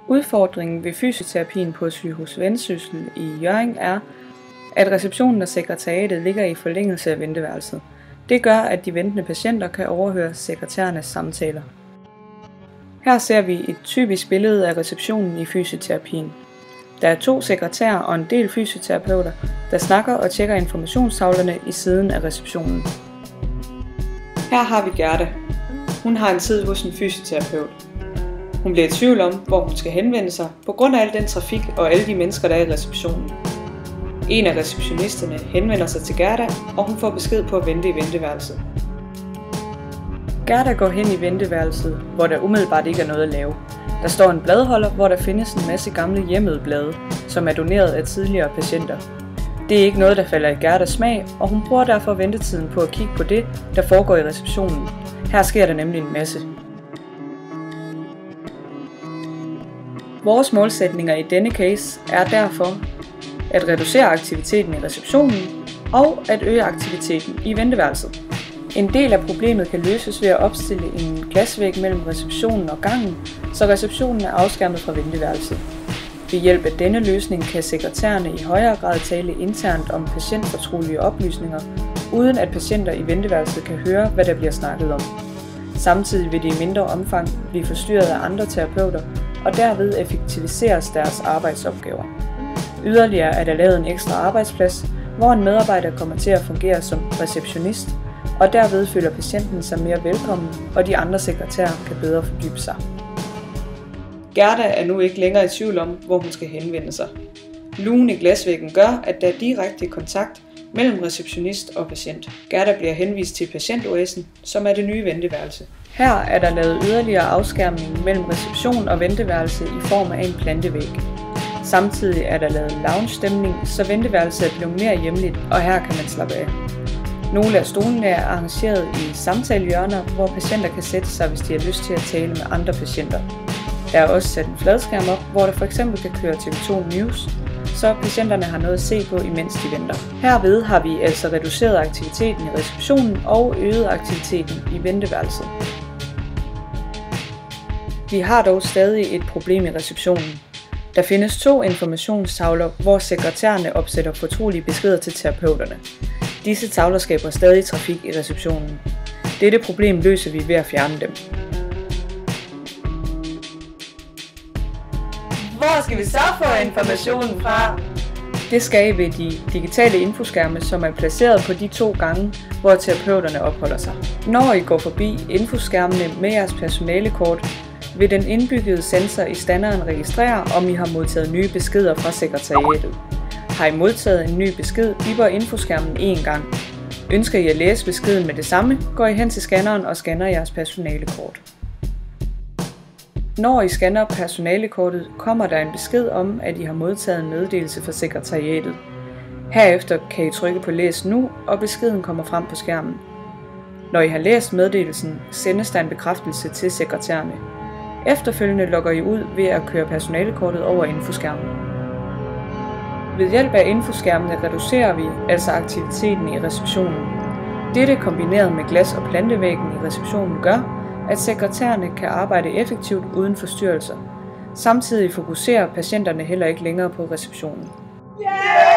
Udfordringen ved fysioterapien på Sygehus Vendsyssel i Hjørring er, at receptionen og sekretariatet ligger i forlængelse af venteværelset. Det gør, at de ventende patienter kan overhøre sekretærernes samtaler. Her ser vi et typisk billede af receptionen i fysioterapien. Der er 2 sekretærer og en del fysioterapeuter, der snakker og tjekker informationstavlerne i siden af receptionen. Her har vi Gerda. Hun har en tid hos en fysioterapeut. Hun bliver i tvivl om, hvor hun skal henvende sig, på grund af al den trafik og alle de mennesker, der er i receptionen. En af receptionisterne henvender sig til Gerda, og hun får besked på at vente i venteværelset. Gerda går hen i venteværelset, hvor der umiddelbart ikke er noget at lave. Der står en bladholder, hvor der findes en masse gamle hjemmede blade, som er doneret af tidligere patienter. Det er ikke noget, der falder i Gerdas smag, og hun bruger derfor ventetiden på at kigge på det, der foregår i receptionen. Her sker der nemlig en masse. Vores målsætninger i denne case er derfor at reducere aktiviteten i receptionen og at øge aktiviteten i venteværelset. En del af problemet kan løses ved at opstille en glasvæg mellem receptionen og gangen, så receptionen er afskærmet fra venteværelset. Ved hjælp af denne løsning kan sekretærerne i højere grad tale internt om patientfortrolige oplysninger, uden at patienter i venteværelset kan høre, hvad der bliver snakket om. Samtidig vil de i mindre omfang blive forstyrret af andre terapeuter, og derved effektiviseres deres arbejdsopgaver. Yderligere er der lavet en ekstra arbejdsplads, hvor en medarbejder kommer til at fungere som receptionist, og derved føler patienten sig mere velkommen, og de andre sekretærer kan bedre fordybe sig. Gerda er nu ikke længere i tvivl om, hvor hun skal henvende sig. Lugen i glasvæggen gør, at der er direkte kontakt mellem receptionist og patient. Gerda bliver henvist til patientoasen, som er det nye venteværelse. Her er der lavet yderligere afskærmning mellem reception og venteværelse i form af en plantevæg. Samtidig er der lavet lounge-stemning, så venteværelset er blevet mere hjemligt, og her kan man slappe af. Nogle af stolene er arrangeret i samtalehjørner, hvor patienter kan sætte sig, hvis de har lyst til at tale med andre patienter. Der er også sat en fladskærm op, hvor der f.eks. kan køre TV2 News, så patienterne har noget at se på, imens de venter. Herved har vi altså reduceret aktiviteten i receptionen og øget aktiviteten i venteværelset. Vi har dog stadig et problem i receptionen. Der findes 2 informationstavler, hvor sekretærerne opsætter fortrolige beskeder til terapeuterne. Disse tavler skaber stadig trafik i receptionen. Dette problem løser vi ved at fjerne dem. Hvor skal vi så få informationen fra? Det skal I ved de digitale infoskærme, som er placeret på de 2 gange, hvor terapeuterne opholder sig. Når I går forbi infoskærmene med jeres personalekort, vil den indbyggede sensor i standarden registrere, om I har modtaget nye beskeder fra sekretariatet. Har I modtaget en ny besked, bipper infoskærmen 1 gang. Ønsker I at læse beskeden med det samme, går I hen til scanneren og scanner jeres personalekort. Når I scanner personalekortet, kommer der en besked om, at I har modtaget en meddelelse fra sekretariatet. Herefter kan I trykke på Læs nu, og beskeden kommer frem på skærmen. Når I har læst meddelelsen, sendes der en bekræftelse til sekretærerne. Efterfølgende logger I ud ved at køre personalekortet over infoskærmen. Ved hjælp af infoskærmene reducerer vi altså aktiviteten i receptionen. Dette kombineret med glas- og plantevæggen i receptionen gør, at sekretærerne kan arbejde effektivt uden forstyrrelser. Samtidig fokuserer patienterne heller ikke længere på receptionen. Yeah!